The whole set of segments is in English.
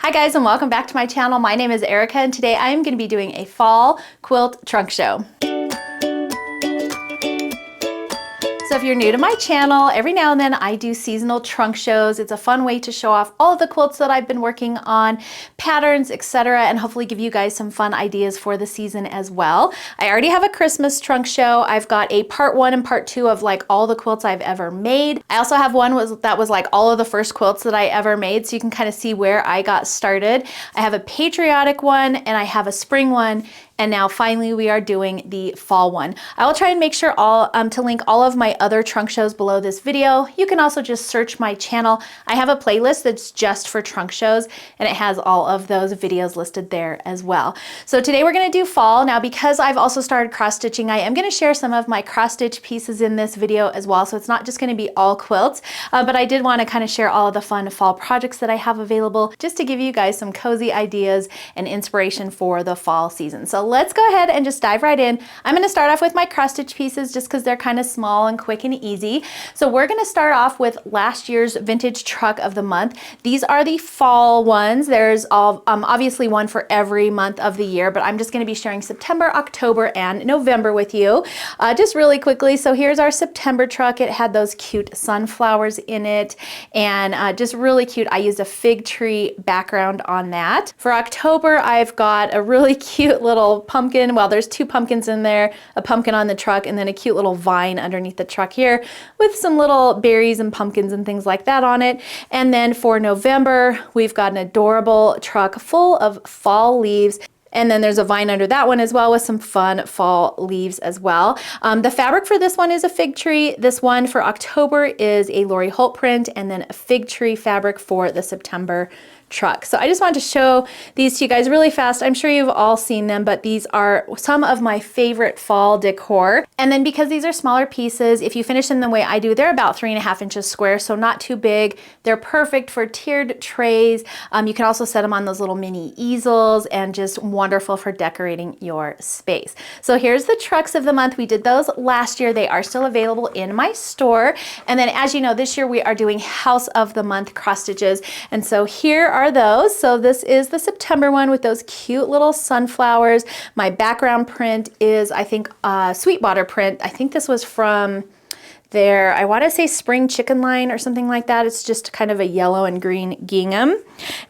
Hi guys, and welcome back to my channel. My name is Erica, and today I am going to be doing a fall quilt trunk show. So if you're new to my channel, every now and then I do seasonal trunk shows. It's a fun way to show off all of the quilts that I've been working on, patterns, etc., and hopefully give you guys some fun ideas for the season as well. I already have a Christmas trunk show. I've got a part 1 and part 2 of like all the quilts I've ever made. I also have one that was like all of the first quilts that I ever made, so you can kind of see where I got started. I have a patriotic one and I have a spring one. And now finally we are doing the fall one. I will try and make sure to link all of my other trunk shows below this video. You can also just search my channel. I have a playlist that's just for trunk shows, and it has all of those videos listed there as well. So today we're gonna do fall. Now because I've also started cross stitching, I am gonna share some of my cross stitch pieces in this video as well. So it's not just gonna be all quilts, but I did wanna kind of share all of the fun fall projects that I have available just to give you guys some cozy ideas and inspiration for the fall season. So let's go ahead and just dive right in. I'm going to start off with my cross stitch pieces just because they're kind of small and quick and easy. So we're going to start off with last year's vintage truck of the month. These are the fall ones. There's obviously one for every month of the year, but I'm just going to be sharing September, October, and November with you just really quickly. So here's our September truck. It had those cute sunflowers in it and just really cute. I used a fig tree background on that. For October, I've got a really cute little pumpkin. Well, there's 2 pumpkins in there, a pumpkin on the truck, and then a cute little vine underneath the truck here with some little berries and pumpkins and things like that on it. And then for November, we've got an adorable truck full of fall leaves. And then there's a vine under that one as well with some fun fall leaves as well. The fabric for this one is a fig tree. This one for October is a Lori Holt print, and then a fig tree fabric for the September truck. So I just wanted to show these to you guys really fast. I'm sure you've all seen them, but these are some of my favorite fall decor. And then because these are smaller pieces, if you finish them the way I do, they're about 3.5 inches square, so not too big. They're perfect for tiered trays. You can also set them on those little mini easels and just wonderful for decorating your space. So here's the trucks of the month. We did those last year. They are still available in my store. And then as you know, this year we are doing house of the month cross stitches. And so here are those. So this is the September one with those cute little sunflowers. My background print is, I think, Sweetwater print. I think this was from their, I want to say spring chicken line or something like that. It's just kind of a yellow and green gingham.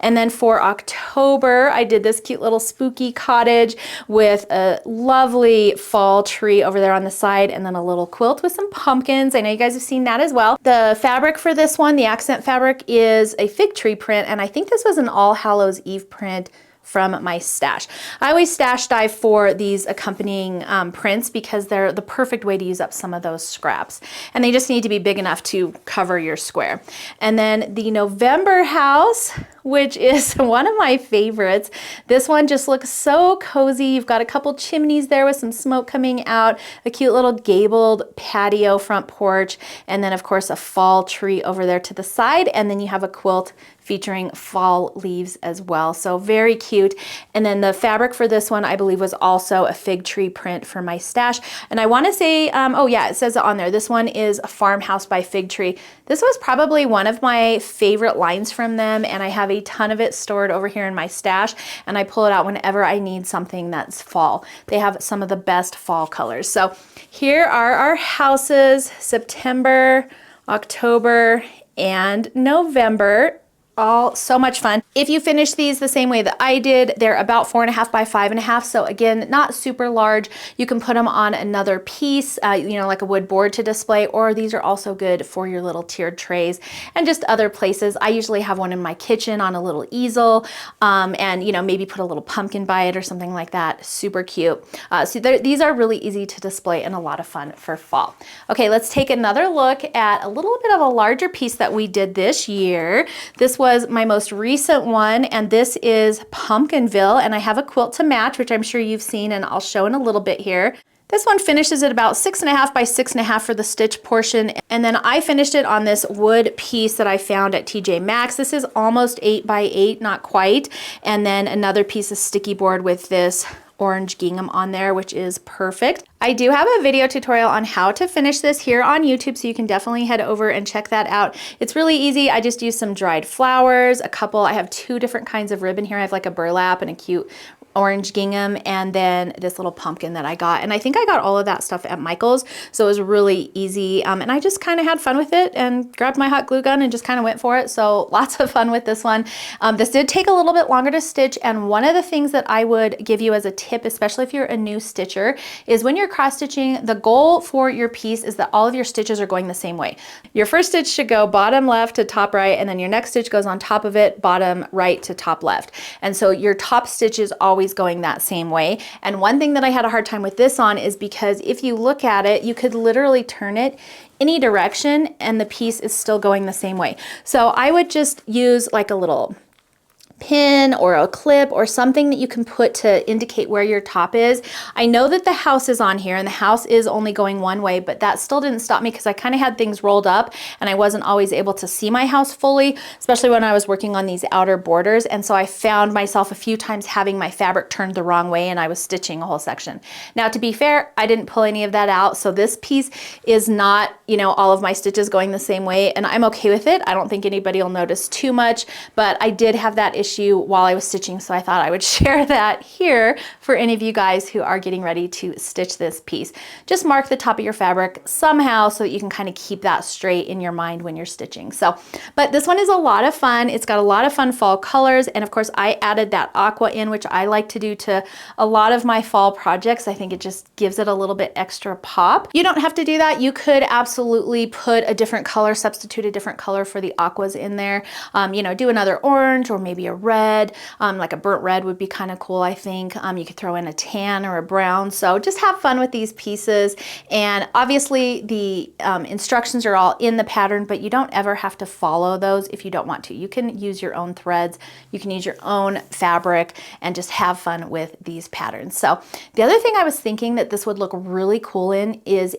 And then for October, I did this cute little spooky cottage with a lovely fall tree over there on the side, and then a little quilt with some pumpkins. I know you guys have seen that as well. The fabric for this one, the accent fabric, is a fig tree print, and I think this was an All Hallows Eve print from my stash. I always stash dive for these accompanying prints because they're the perfect way to use up some of those scraps. And they just need to be big enough to cover your square. And then the November house, which is one of my favorites. This one just looks so cozy. You've got a couple chimneys there with some smoke coming out, a cute little gabled patio front porch, and then of course a fall tree over there to the side. And then you have a quilt featuring fall leaves as well. So very cute. And then the fabric for this one, I believe, was also a fig tree print for my stash. And I want to say, oh yeah, it says it on there. This one is a Farmhouse by Fig Tree. This was probably one of my favorite lines from them, and I have a ton of it stored over here in my stash, and I pull it out whenever I need something that's fall. They have some of the best fall colors. So here are our houses, September, October, and November. All so much fun. If you finish these the same way that I did, they're about 4.5 by 5.5. So again, not super large. You can put them on another piece, you know, like a wood board to display, or these are also good for your little tiered trays and just other places. I usually have one in my kitchen on a little easel, and you know, maybe put a little pumpkin by it or something like that. Super cute. So these are really easy to display and a lot of fun for fall. Okay, let's take another look at a little bit of a larger piece that we did this year. This was my most recent one, and this is Pumpkinville, and I have a quilt to match, which I'm sure you've seen, and I'll show in a little bit here. This one finishes at about 6.5 by 6.5 for the stitch portion, and then I finished it on this wood piece that I found at TJ Maxx. This is almost 8 by 8, not quite, and then another piece of sticky board with this orange gingham on there, which is perfect. I do have a video tutorial on how to finish this here on YouTube, so you can definitely head over and check that out. It's really easy. I just use some dried flowers, I have 2 different kinds of ribbon here. I have like a burlap and a cute orange gingham, and then this little pumpkin that I got. And I think I got all of that stuff at Michael's, so it was really easy. And I just kind of had fun with it and grabbed my hot glue gun and just kind of went for it. So lots of fun with this one. This did take a little bit longer to stitch, and one of the things that I would give you as a tip, especially if you're a new stitcher, is when you're cross stitching, the goal for your piece is that all of your stitches are going the same way. Your first stitch should go bottom left to top right, and then your next stitch goes on top of it, bottom right to top left. And so your top stitch is always going that same way. And one thing that I had a hard time with this on is because if you look at it, you could literally turn it any direction and the piece is still going the same way. So I would just use like a little pin or a clip or something that you can put to indicate where your top is. I know that the house is on here and the house is only going one way, but that still didn't stop me because I kind of had things rolled up and I wasn't always able to see my house fully, especially when I was working on these outer borders. And so I found myself a few times having my fabric turned the wrong way and I was stitching a whole section. Now, to be fair, I didn't pull any of that out. So this piece is not, you know, all of my stitches going the same way, and I'm okay with it. I don't think anybody will notice too much, but I did have that issue while I was stitching, so I thought I would share that here for any of you guys who are getting ready to stitch this piece. Just mark the top of your fabric somehow so that you can kind of keep that straight in your mind when you're stitching. So, but this one is a lot of fun. It's got a lot of fun fall colors, and of course I added that aqua in, which I like to do to a lot of my fall projects. I think it just gives it a little bit extra pop. You don't have to do that. You could absolutely put a different color, substitute a different color for the aquas in there. You know, do another orange or maybe a red, like a burnt red would be kind of cool, I think. You could throw in a tan or a brown. So just have fun with these pieces. And obviously the instructions are all in the pattern, but you don't ever have to follow those if you don't want to. You can use your own threads, you can use your own fabric, and just have fun with these patterns. So the other thing I was thinking that this would look really cool in is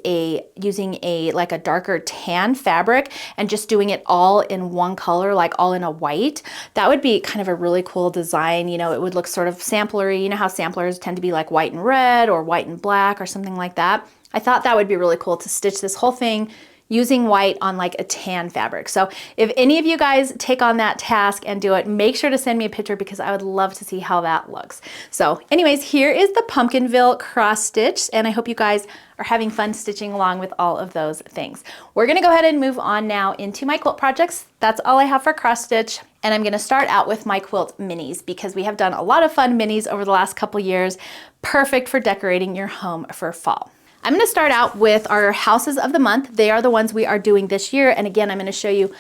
using like a darker tan fabric and just doing it all in one color, like all in a white. That would be kind of a really cool design. You know, it would look sort of samplery. You know how samplers tend to be like white and red or white and black or something like that. I thought that would be really cool to stitch this whole thing using white on like a tan fabric. So if any of you guys take on that task and do it, make sure to send me a picture because I would love to see how that looks. So anyways, here is the Pumpkinville cross stitch, and I hope you guys are having fun stitching along with all of those things. We're gonna go ahead and move on now into my quilt projects. That's all I have for cross stitch. And I'm gonna start out with my quilt minis because we have done a lot of fun minis over the last couple years. Perfect for decorating your home for fall. I'm gonna start out with our houses of the month. They are the ones we are doing this year. And again, I'm gonna show you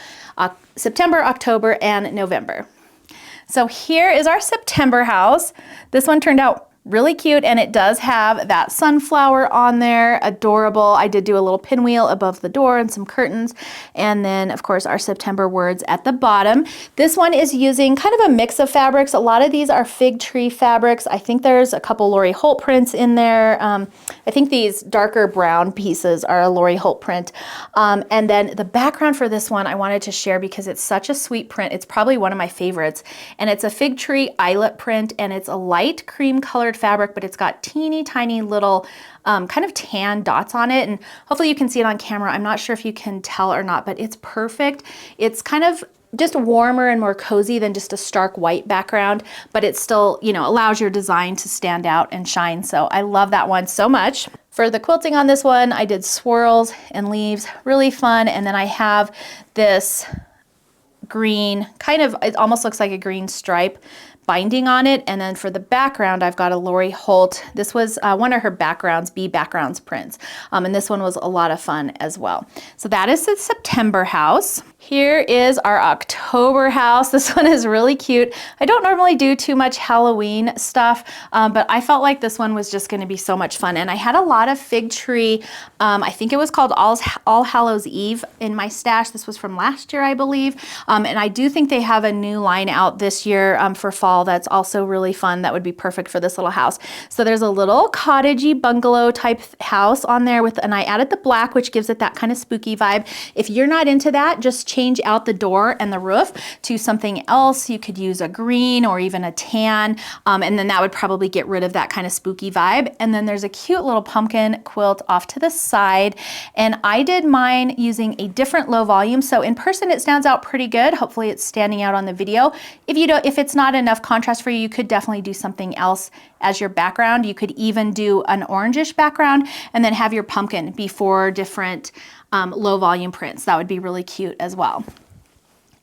September, October, and November. So here is our September house. This one turned out really cute, and it does have that sunflower on there, adorable. I did do a little pinwheel above the door and some curtains, and then of course our September words at the bottom. This one is using kind of a mix of fabrics. A lot of these are fig tree fabrics. I think there's a couple Lori Holt prints in there. I think these darker brown pieces are a Lori Holt print. And then the background for this one I wanted to share because it's such a sweet print. It's probably one of my favorites, and it's a fig tree eyelet print, and it's a light cream colored fabric, but it's got teeny tiny little kind of tan dots on it, and hopefully you can see it on camera. I'm not sure if you can tell or not, but it's perfect. It's kind of just warmer and more cozy than just a stark white background, but it still, you know, allows your design to stand out and shine. So I love that one so much. For the quilting on this one, I did swirls and leaves, really fun. And then I have this green, kind of, it almost looks like a green stripe binding on it. And then for the background, I've got a Lori Holt. This was one of her backgrounds, B backgrounds prints. And this one was a lot of fun as well. So that is the September house. Here is our October house. This one is really cute. I don't normally do too much Halloween stuff, but I felt like this one was just gonna be so much fun. And I had a lot of fig tree, I think it was called All Hallows Eve in my stash. This was from last year, I believe. And I do think they have a new line out this year for fall that's also really fun. That would be perfect for this little house. So there's a little cottagey bungalow type house on there with, and I added the black, which gives it that kind of spooky vibe. If you're not into that, just change out the door and the roof to something else. You could use a green or even a tan, and then that would probably get rid of that kind of spooky vibe. And then there's a cute little pumpkin quilt off to the side, and I did mine using a different low volume, so in person it stands out pretty good. Hopefully it's standing out on the video. If it's not enough contrast for you, you could definitely do something else as your background. You could even do an orangish background and then have your pumpkin be 4 different low volume prints. That would be really cute as well.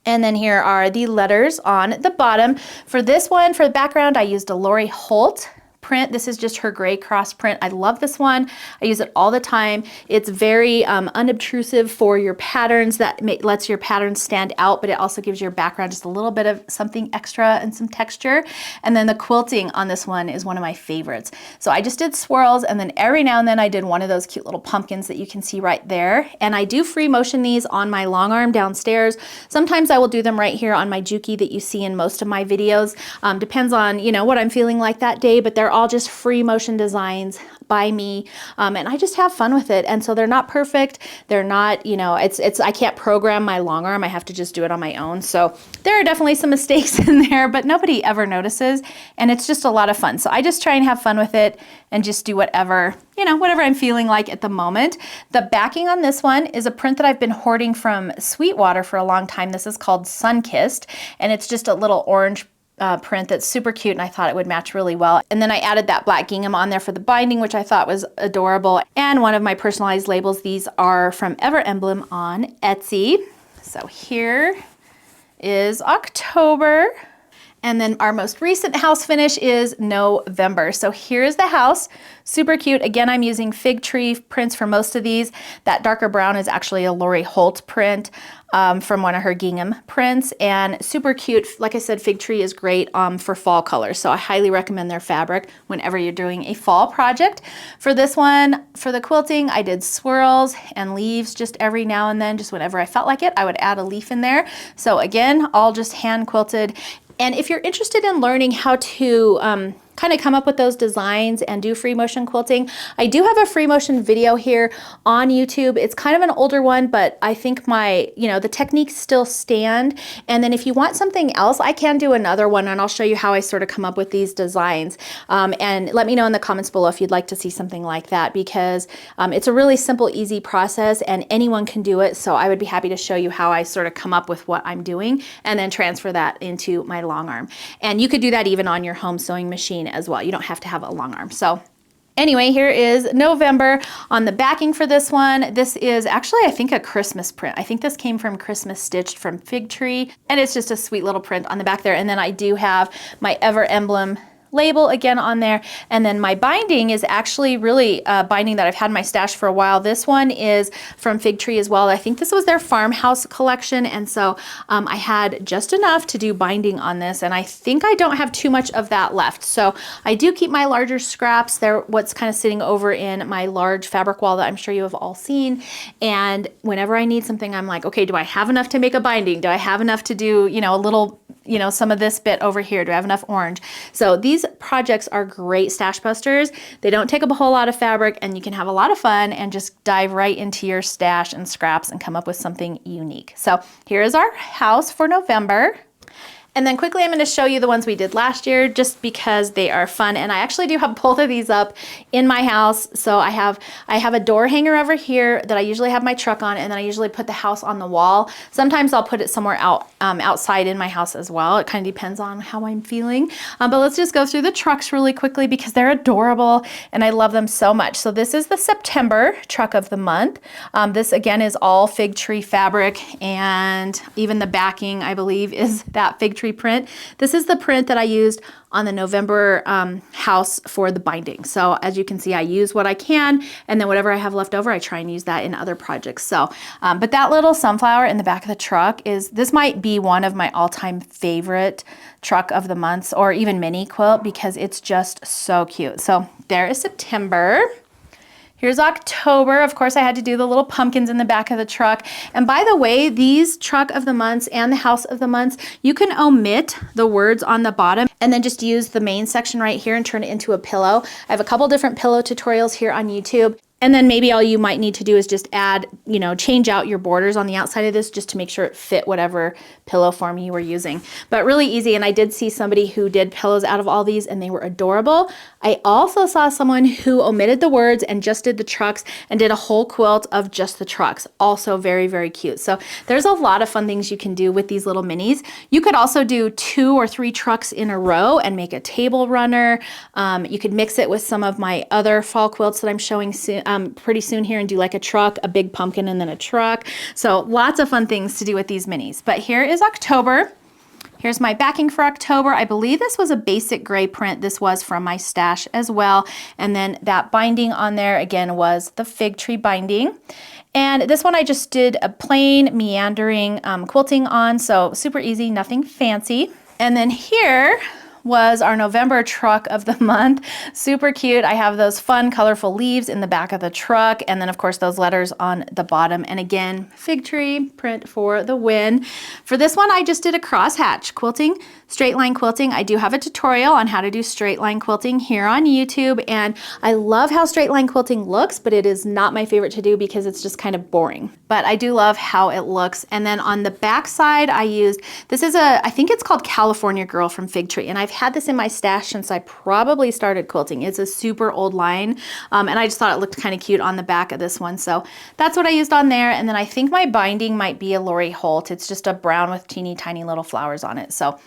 And then here are the letters on the bottom. For this one, for the background, I used a Lori Holt print. This is just her gray cross print. I love this one. I use it all the time. It's very unobtrusive for your patterns. That lets your patterns stand out, but it also gives your background just a little bit of something extra and some texture. And then the quilting on this one is one of my favorites. So I just did swirls, and then every now and then I did one of those cute little pumpkins that you can see right there. And I do free motion these on my long arm downstairs. Sometimes I will do them right here on my Juki that you see in most of my videos. Depends on, what I'm feeling like that day, but they're all just free motion designs by me, and I just have fun with it. And so they're not perfect. They're not, I can't program my long arm. I have to just do it on my own. So there are definitely some mistakes in there, but nobody ever notices, and it's just a lot of fun. So I just try and have fun with it and just do whatever, whatever I'm feeling like at the moment. The backing on this one is a print that I've been hoarding from Sweetwater for a long time. This is called Sunkissed, and it's just a little orange print that's super cute, and I thought it would match really well. And then I added that black gingham on there for the binding, which I thought was adorable. And one of my personalized labels, these are from Ever Emblem on Etsy. So here is October. And then our most recent house finish is November. So here's the house, super cute. Again, I'm using fig tree prints for most of these. That darker brown is actually a Lori Holt print from one of her gingham prints, and super cute. Like I said, fig tree is great for fall colors. So I highly recommend their fabric whenever you're doing a fall project. For this one, for the quilting, I did swirls and leaves just every now and then, just whenever I felt like it, I would add a leaf in there. So again, all just hand quilted. And if you're interested in learning how to kind of come up with those designs and do free motion quilting, I do have a free motion video here on YouTube. It's kind of an older one, but I think the techniques still stand. And then if you want something else, I can do another one, and I'll show you how I sort of come up with these designs. And let me know in the comments below if you'd like to see something like that, because it's a really simple, easy process and anyone can do it. So I would be happy to show you how I sort of come up with what I'm doing and then transfer that into my long arm. And you could do that even on your home sewing machine as well. You don't have to have a long arm. So anyway, here is November. On the backing for this one, this is actually, I think, a Christmas print. I think this came from Christmas Stitched from Fig Tree, and it's just a sweet little print on the back there. And then I do have my Ever Emblem label again on there. And then my binding is actually really binding that I've had in my stash for a while. This one is from Fig Tree as well. I think this was their Farmhouse collection, and so I had just enough to do binding on this, and I think I don't have too much of that left. So I do keep my larger scraps. They're what's kind of sitting over in my large fabric wall that I'm sure you have all seen. And whenever I need something, I'm like, okay, do I have enough to make a binding? Do I have enough to do, a little, some of this bit over here? Do I have enough orange? So these projects are great stash busters. They don't take up a whole lot of fabric, and you can have a lot of fun and just dive right into your stash and scraps and come up with something unique. So here is our house for November. And then quickly, I'm going to show you the ones we did last year just because they are fun. And I actually do have both of these up in my house. So I have a door hanger over here that I usually have my truck on, and then I usually put the house on the wall. Sometimes I'll put it somewhere outside in my house as well. It kind of depends on how I'm feeling. But let's just go through the trucks really quickly because they're adorable and I love them so much. So this is the September truck of the month. This again is all Fig Tree fabric, and even the backing, I believe, is that Fig Tree print. This is the print that I used on the November house for the binding. So as you can see, I use what I can, and then whatever I have left over, I try and use that in other projects. So, but that little sunflower in the back of the truck this might be one of my all-time favorite truck of the months, or even mini quilt, because it's just so cute. So there is September. Here's October. Of course, I had to do the little pumpkins in the back of the truck. And by the way, these truck of the months and the house of the months, you can omit the words on the bottom and then just use the main section right here and turn it into a pillow. I have a couple different pillow tutorials here on YouTube. And then maybe all you might need to do is just add, you know, change out your borders on the outside of this just to make sure it fit whatever pillow form you were using. But really easy, and I did see somebody who did pillows out of all these and they were adorable. I also saw someone who omitted the words and just did the trucks and did a whole quilt of just the trucks. Also very, very cute. So there's a lot of fun things you can do with these little minis. You could also do 2 or 3 trucks in a row and make a table runner. You could mix it with some of my other fall quilts that I'm showing soon, pretty soon here, and do like a truck, a big pumpkin, and then a truck. So lots of fun things to do with these minis. But here is October. Here's my backing for October. I believe this was a basic gray print. This was from my stash as well. And then that binding on there again was the fig tree binding. And this one I just did a plain meandering quilting on, so super easy, nothing fancy. And then here was our November truck of the month. Super cute. I have those fun colorful leaves in the back of the truck, and then of course those letters on the bottom, and again fig tree print for the win. For this one I just did a crosshatch quilting, straight line quilting. I do have a tutorial on how to do straight line quilting here on YouTube, and I love how straight line quilting looks, but it is not my favorite to do because it's just kind of boring. But I do love how it looks. And then on the back side I used, this is I think it's called California Girl from Fig Tree, and I've had this in my stash since I probably started quilting. It's a super old line, and I just thought it looked kind of cute on the back of this one. So that's what I used on there. And then I think my binding might be a Lori Holt. It's just a brown with teeny tiny little flowers on it. So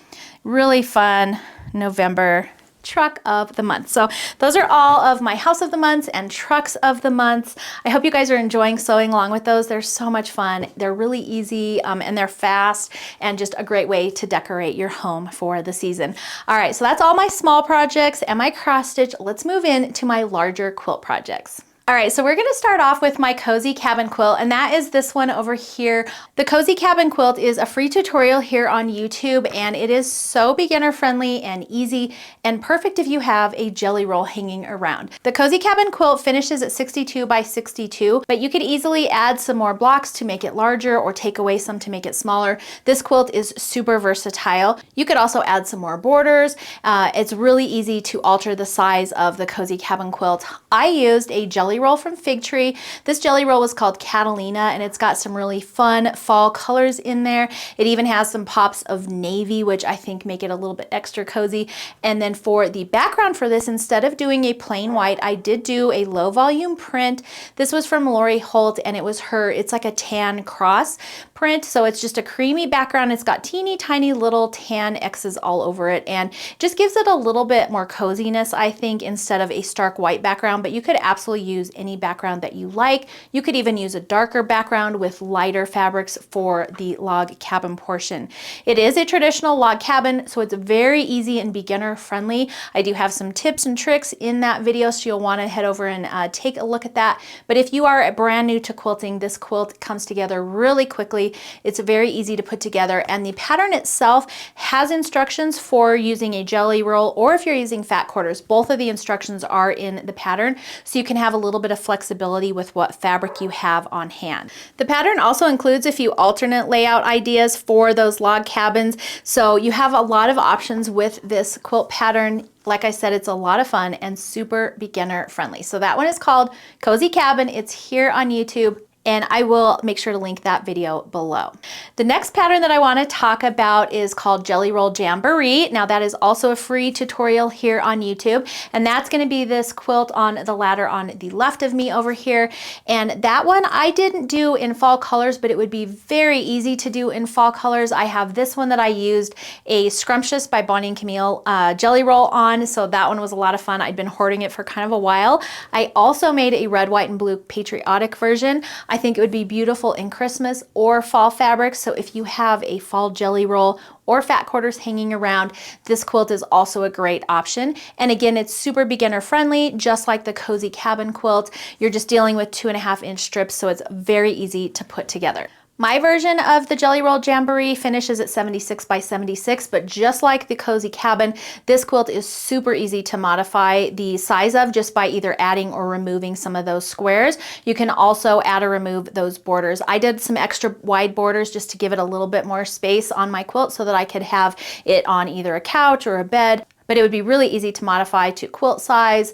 really fun November truck of the month. So those are all of my house of the months and trucks of the months. I hope you guys are enjoying sewing along with those. They're so much fun. They're really easy, and they're fast, and just a great way to decorate your home for the season. All right, so that's all my small projects and my cross stitch. Let's move into my larger quilt projects. All right, so we're gonna start off with my Cozy Cabin quilt, and that is this one over here. The Cozy Cabin quilt is a free tutorial here on YouTube, and it is so beginner friendly and easy and perfect if you have a jelly roll hanging around. The Cozy Cabin quilt finishes at 62 by 62, but you could easily add some more blocks to make it larger or take away some to make it smaller. This quilt is super versatile. You could also add some more borders. It's really easy to alter the size of the Cozy Cabin quilt. I used a jelly roll from Fig Tree. This jelly roll was called Catalina, and it's got some really fun fall colors in there. It even has some pops of navy, which I think make it a little bit extra cozy. And then for the background for this, instead of doing a plain white, I did do a low volume print. This was from Lori Holt, and it was it's like a tan cross print. So it's just a creamy background. It's got teeny tiny little tan X's all over it, and just gives it a little bit more coziness, I think, instead of a stark white background. But you could absolutely use any background that you like. You could even use a darker background with lighter fabrics for the log cabin portion. It is a traditional log cabin, so it's very easy and beginner friendly. I do have some tips and tricks in that video, so you'll want to head over and take a look at that. But if you are brand new to quilting, this quilt comes together really quickly. It's very easy to put together, and the pattern itself has instructions for using a jelly roll, or if you're using fat quarters. Both of the instructions are in the pattern, so you can have a little bit of flexibility with what fabric you have on hand. The pattern also includes a few alternate layout ideas for those log cabins, so you have a lot of options with this quilt pattern. Like I said, it's a lot of fun and super beginner friendly. So that one is called Cozy Cabin. It's here on YouTube, and I will make sure to link that video below. The next pattern that I want to talk about is called Jellyroll Jamboree. Now that is also a free tutorial here on YouTube, and that's going to be this quilt on the ladder on the left of me over here. And that one I didn't do in fall colors, but it would be very easy to do in fall colors. I have this one that I used a Scrumptious by Bonnie and Camille jelly roll on, so that one was a lot of fun. I'd been hoarding it for kind of a while. I also made a red, white, and blue patriotic version. I think it would be beautiful in Christmas or fall fabrics. So if you have a fall jelly roll or fat quarters hanging around, this quilt is also a great option. And again, it's super beginner friendly, just like the Cozy Cabin quilt. You're just dealing with 2.5-inch strips, so it's very easy to put together. My version of the Jellyroll Jamboree finishes at 76 by 76, but just like the Cozy Cabin, this quilt is super easy to modify the size of just by either adding or removing some of those squares. You can also add or remove those borders. I did some extra wide borders just to give it a little bit more space on my quilt so that I could have it on either a couch or a bed. but it would be really easy to modify to quilt size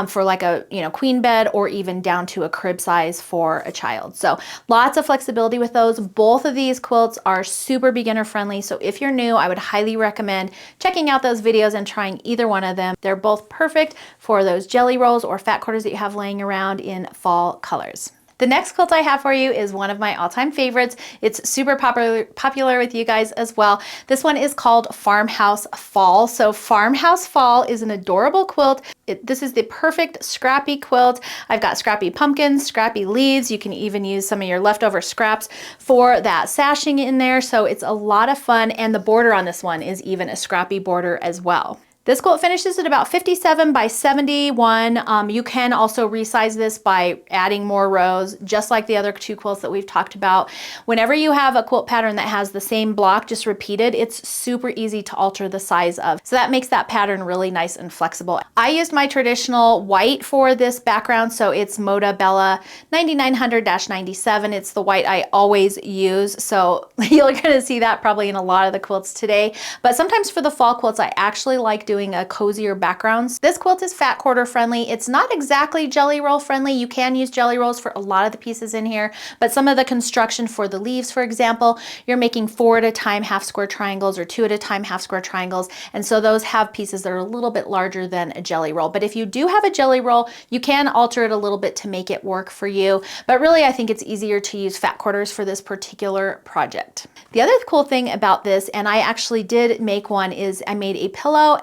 for like a queen bed, or even down to a crib size for a child. So lots of flexibility with those. Both of these quilts are super beginner friendly. So if you're new, I would highly recommend checking out those videos and trying either one of them. They're both perfect for those jelly rolls or fat quarters that you have laying around in fall colors. The next quilt I have for you is one of my all-time favorites. It's super popular with you guys as well. This one is called Farmhouse Fall. So Farmhouse Fall is an adorable quilt. This is the perfect scrappy quilt. I've got scrappy pumpkins, scrappy leaves. You can even use some of your leftover scraps for that sashing in there. So it's a lot of fun, and the border on this one is even a scrappy border as well. This quilt finishes at about 57 by 71. You can also resize this by adding more rows, just like the other two quilts that we've talked about. Whenever you have a quilt pattern that has the same block just repeated, it's super easy to alter the size of. So that makes that pattern really nice and flexible. I used my traditional white for this background, so it's Moda Bella 9900-97. It's the white I always use, so you're gonna see that probably in a lot of the quilts today. But sometimes for the fall quilts, I actually like doing a cozier backgrounds. This quilt is fat quarter friendly. It's not exactly jelly roll friendly. You can use jelly rolls for a lot of the pieces in here, but some of the construction for the leaves, for example, you're making 4 at a time half square triangles or 2 at a time half square triangles. And so those have pieces that are a little bit larger than a jelly roll. But if you do have a jelly roll, you can alter it a little bit to make it work for you. But really, I think it's easier to use fat quarters for this particular project. The other cool thing about this, and I actually did make one, is I made a pillow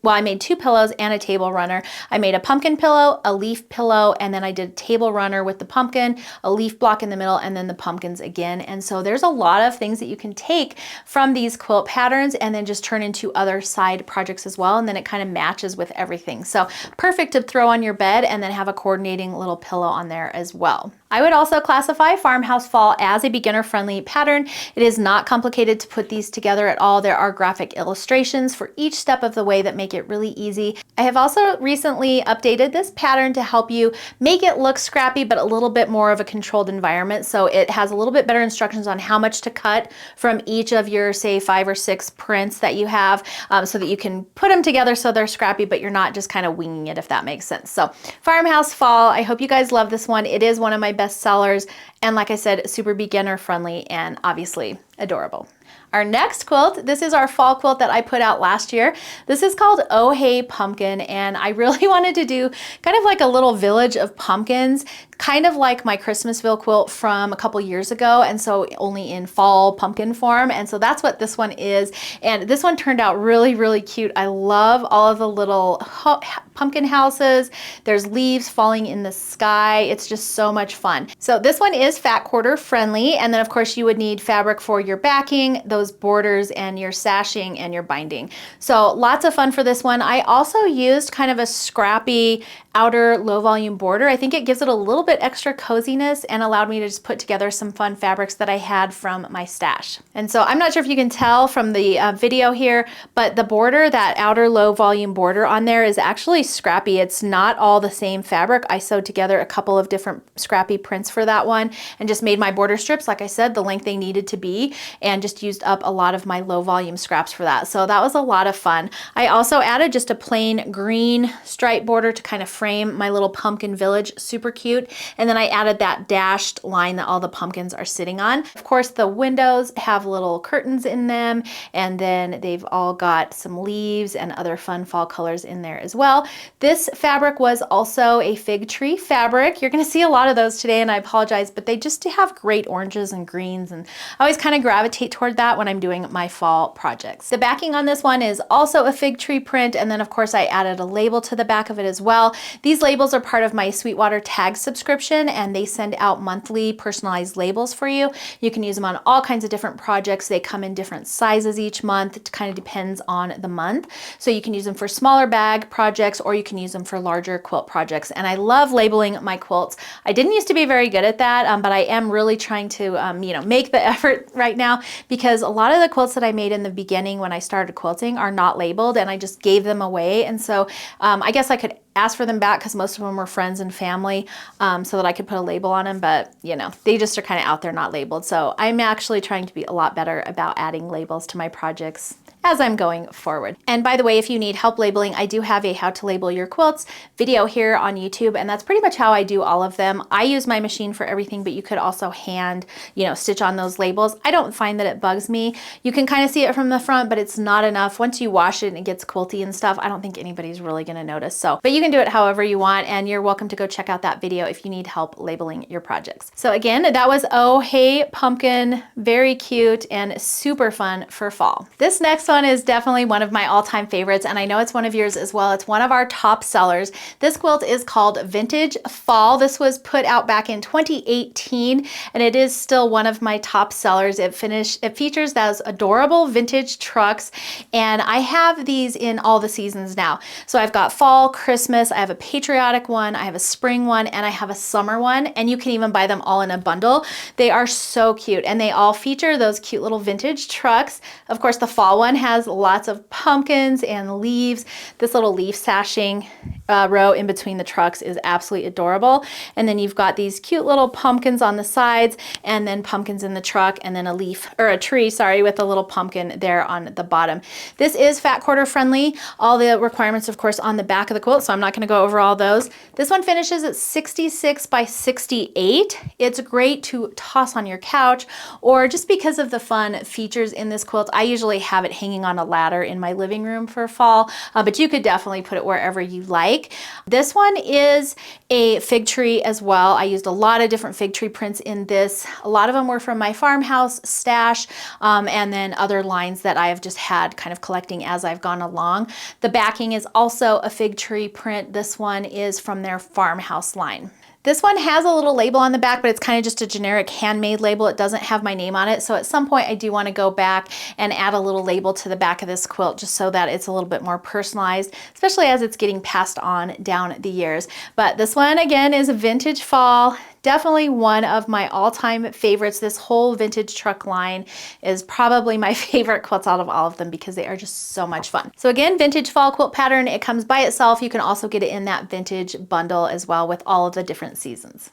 I made 2 pillows and a table runner. I made a pumpkin pillow, a leaf pillow, and then I did a table runner with the pumpkin, a leaf block in the middle, and then the pumpkins again. And so there's a lot of things that you can take from these quilt patterns and then just turn into other side projects as well. And then it kind of matches with everything. So perfect to throw on your bed and then have a coordinating little pillow on there as well. I would also classify Farmhouse Fall as a beginner-friendly pattern. It is not complicated to put these together at all. There are graphic illustrations for each step of the way that make it really easy. I have also recently updated this pattern to help you make it look scrappy, but a little bit more of a controlled environment. So it has a little bit better instructions on how much to cut from each of your, say, 5 or 6 prints that you have, so that you can put them together so they're scrappy, but you're not just kind of winging it, if that makes sense. So Farmhouse Fall, I hope you guys love this one. It is one of my best sellers, and like I said, super beginner friendly and obviously adorable. Our next quilt, this is our fall quilt that I put out last year. This is called Oh Hey Pumpkin, and I really wanted to do kind of like a little village of pumpkins, kind of like my Christmasville quilt from a couple years ago, and so only in fall pumpkin form. And so that's what this one is, and this one turned out really, really cute. I love all of the little pumpkin houses. There's leaves falling in the sky. It's just so much fun. So this one is fat quarter friendly, and then of course you would need fabric for your backing, those borders, and your sashing and your binding. So lots of fun for this one. I also used kind of a scrappy outer low volume border. I think it gives it a little bit extra coziness and allowed me to just put together some fun fabrics that I had from my stash. And so I'm not sure if you can tell from the video here, but the border, that outer low volume border on there, is actually scrappy. It's not all the same fabric. I sewed together a couple of different scrappy prints for that one and just made my border strips, like I said, the length they needed to be, and just used up a lot of my low volume scraps for that. So that was a lot of fun. I also added just a plain green stripe border to kind of frame my little pumpkin village. Super cute. And then I added that dashed line that all the pumpkins are sitting on. Of course, the windows have little curtains in them, and then they've all got some leaves and other fun fall colors in there as well. This fabric was also a fig tree fabric. You're going to see a lot of those today, and I apologize, but they just have great oranges and greens, and I always kind of gravitate toward that when I'm doing my fall projects. The backing on this one is also a fig tree print, and then of course I added a label to the back of it as well. These labels are part of my Sweetwater Tag subscription, and they send out monthly personalized labels for you. You can use them on all kinds of different projects. They come in different sizes each month. It kind of depends on the month. So you can use them for smaller bag projects, or you can use them for larger quilt projects. And I love labeling my quilts. I didn't used to be very good at that, but I am really trying to make the effort right now, because a lot of the quilts that I made in the beginning when I started quilting are not labeled, and I just gave them away. And so I guess I could ask for them back, because most of them were friends and family, so that I could put a label on them, but they just are kind of out there not labeled. So I'm actually trying to be a lot better about adding labels to my projects as I'm going forward. And by the way, if you need help labeling, I do have a how to label your quilts video here on YouTube, and that's pretty much how I do all of them. I use my machine for everything, but you could also hand, stitch on those labels. I don't find that it bugs me. You can kind of see it from the front, but it's not enough. Once you wash it and it gets quilty and stuff, I don't think anybody's really gonna notice. So, but you can do it however you want, and you're welcome to go check out that video if you need help labeling your projects. So again, that was Oh Hey Pumpkin, very cute and super fun for fall. This next one is definitely one of my all-time favorites, and I know it's one of yours as well. It's one of our top sellers. This quilt is called Vintage Fall. This was put out back in 2018, and it is still one of my top sellers. It features those adorable vintage trucks, and I have these in all the seasons now. So I've got fall, Christmas, I have a patriotic one, I have a spring one, and I have a summer one, and you can even buy them all in a bundle. They are so cute, and they all feature those cute little vintage trucks. Of course, the fall one has lots of pumpkins and leaves. This little leaf sashing row in between the trucks is absolutely adorable. And then you've got these cute little pumpkins on the sides, and then pumpkins in the truck, and then a leaf, or a tree, sorry, with a little pumpkin there on the bottom. This is fat quarter friendly. All the requirements, of course, on the back of the quilt, so I'm not going to go over all those. This one finishes at 66 by 68. It's great to toss on your couch, or just because of the fun features in this quilt. I usually have it hanging on a ladder in my living room for fall, but you could definitely put it wherever you like. This one is a fig tree as well. I used a lot of different fig tree prints in this. A lot of them were from my farmhouse stash, and then other lines that I have just had kind of collecting as I've gone along. The backing is also a fig tree print. This one is from their farmhouse line. This one has a little label on the back, but it's kind of just a generic handmade label. It doesn't have my name on it. So at some point I do want to go back and add a little label to the back of this quilt just so that it's a little bit more personalized, especially as it's getting passed on down the years. But this one again is a Vintage Fall. Definitely one of my all-time favorites. This whole vintage truck line is probably my favorite quilts out of all of them because they are just so much fun. So again, Vintage Fall quilt pattern. It comes by itself. You can also get it in that vintage bundle as well with all of the different seasons.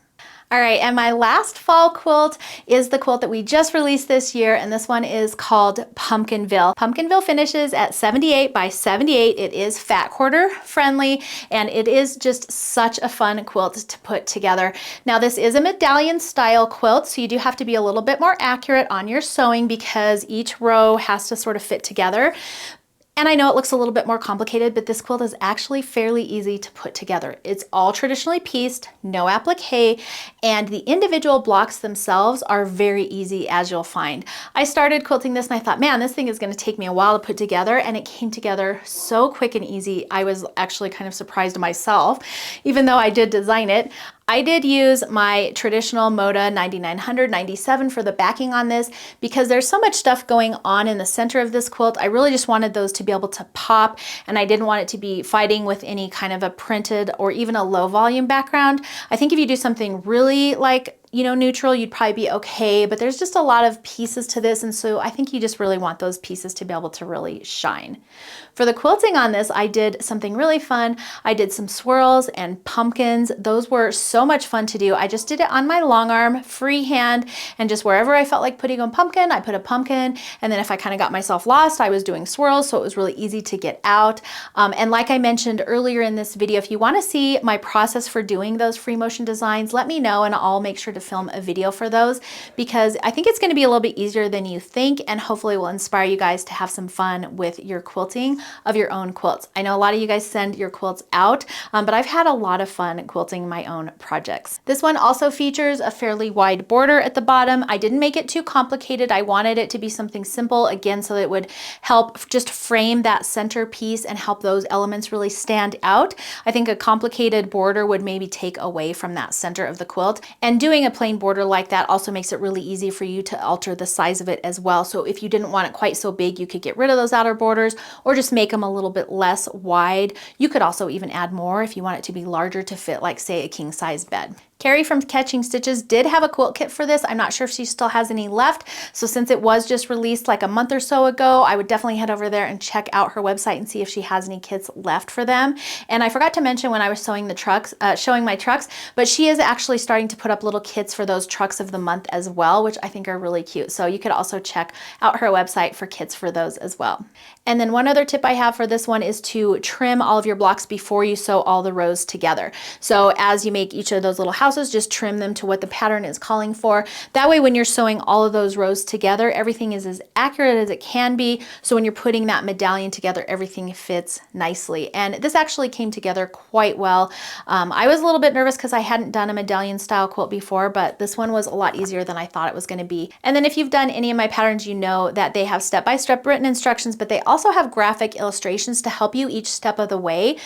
All right, and my last fall quilt is the quilt that we just released this year, and this one is called Pumpkinville. Pumpkinville finishes at 78 by 78. It is fat quarter friendly, and it is just such a fun quilt to put together. Now, this is a medallion style quilt, so you do have to be a little bit more accurate on your sewing because each row has to sort of fit together. And I know it looks a little bit more complicated, but this quilt is actually fairly easy to put together. It's all traditionally pieced, no applique, and the individual blocks themselves are very easy, as you'll find. I started quilting this and I thought, man, this thing is gonna take me a while to put together, and it came together so quick and easy. I was actually kind of surprised myself, even though I did design it. I did use my traditional Moda 9997 for the backing on this because there's so much stuff going on in the center of this quilt. I really just wanted those to be able to pop, and I didn't want it to be fighting with any kind of a printed or even a low volume background. I think if you do something really like neutral, you'd probably be okay, but there's just a lot of pieces to this, and so I think you just really want those pieces to be able to really shine. For the quilting on this, I did something really fun. I did some swirls and pumpkins. Those were so much fun to do. I just did it on my long arm, freehand, and just wherever I felt like putting a pumpkin, I put a pumpkin, and then if I kind of got myself lost, I was doing swirls, so it was really easy to get out. And like I mentioned earlier in this video, if you want to see my process for doing those free motion designs, let me know and I'll make sure to film a video for those, because I think it's going to be a little bit easier than you think, and hopefully will inspire you guys to have some fun with your quilting of your own quilts. I know a lot of you guys send your quilts out, but I've had a lot of fun quilting my own projects. This one also features a fairly wide border at the bottom. I didn't make it too complicated. I wanted it to be something simple, again, so that it would help just frame that center piece and help those elements really stand out. I think a complicated border would maybe take away from that center of the quilt, and doing a plain border like that also makes it really easy for you to alter the size of it as well. So if you didn't want it quite so big, you could get rid of those outer borders or just make them a little bit less wide. You could also even add more if you want it to be larger to fit, like say, a king size bed. Carrie from Catching Stitches did have a quilt kit for this. I'm not sure if she still has any left. So since it was just released like a month or so ago, I would definitely head over there and check out her website and see if she has any kits left for them. And I forgot to mention when I was showing my trucks, but she is actually starting to put up little kits for those trucks of the month as well, which I think are really cute. So you could also check out her website for kits for those as well. And then one other tip I have for this one is to trim all of your blocks before you sew all the rows together. So as you make each of those little houses, just trim them to what the pattern is calling for. That way when you're sewing all of those rows together, everything is as accurate as it can be. So when you're putting that medallion together, everything fits nicely. And this actually came together quite well. I was a little bit nervous because I hadn't done a medallion style quilt before, but this one was a lot easier than I thought it was going to be. And then if you've done any of my patterns, you know that they have step-by-step written instructions, but they also have graphic illustrations to help you each step of the way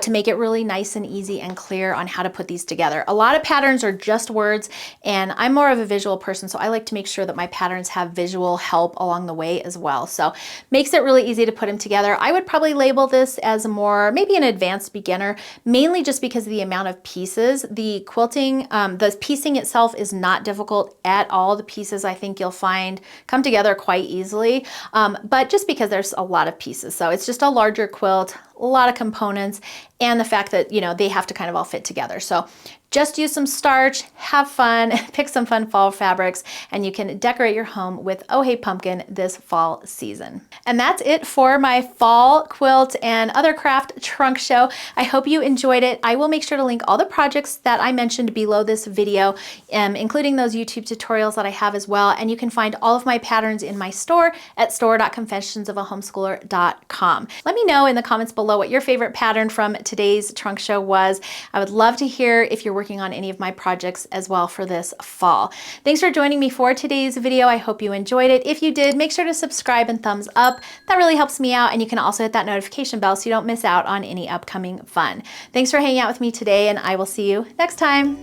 to make it really nice and easy and clear on how to put these together. A lot of patterns are just words, and I'm more of a visual person, so I like to make sure that my patterns have visual help along the way as well. So makes it really easy to put them together. I would probably label this as more maybe an advanced beginner, mainly just because of the amount of pieces. The quilting, the piecing itself is not difficult at all. The pieces I think you'll find come together quite easily, but just because there's a lot of pieces. So it's just a larger quilt, a lot of components, and the fact that, you know, they have to kind of all fit together. So just use some starch, have fun, pick some fun fall fabrics, and you can decorate your home with Oh Hey Pumpkin this fall season. And that's it for my fall quilt and other craft trunk show. I hope you enjoyed it. I will make sure to link all the projects that I mentioned below this video, including those YouTube tutorials that I have as well. And you can find all of my patterns in my store at store.confessionsofahomeschooler.com. Let me know in the comments below what your favorite pattern from today's trunk show was. I would love to hear if you're working on any of my projects as well for this fall. Thanks for joining me for today's video. I hope you enjoyed it. If you did, make sure to subscribe and thumbs up. That really helps me out, and you can also hit that notification bell so you don't miss out on any upcoming fun. Thanks for hanging out with me today, and I will see you next time.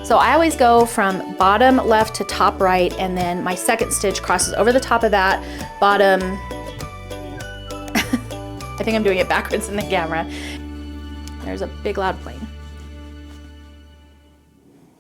So I always go from bottom left to top right, and then my second stitch crosses over the top of that bottom. I think I'm doing it backwards in the camera. There's a big loud plane.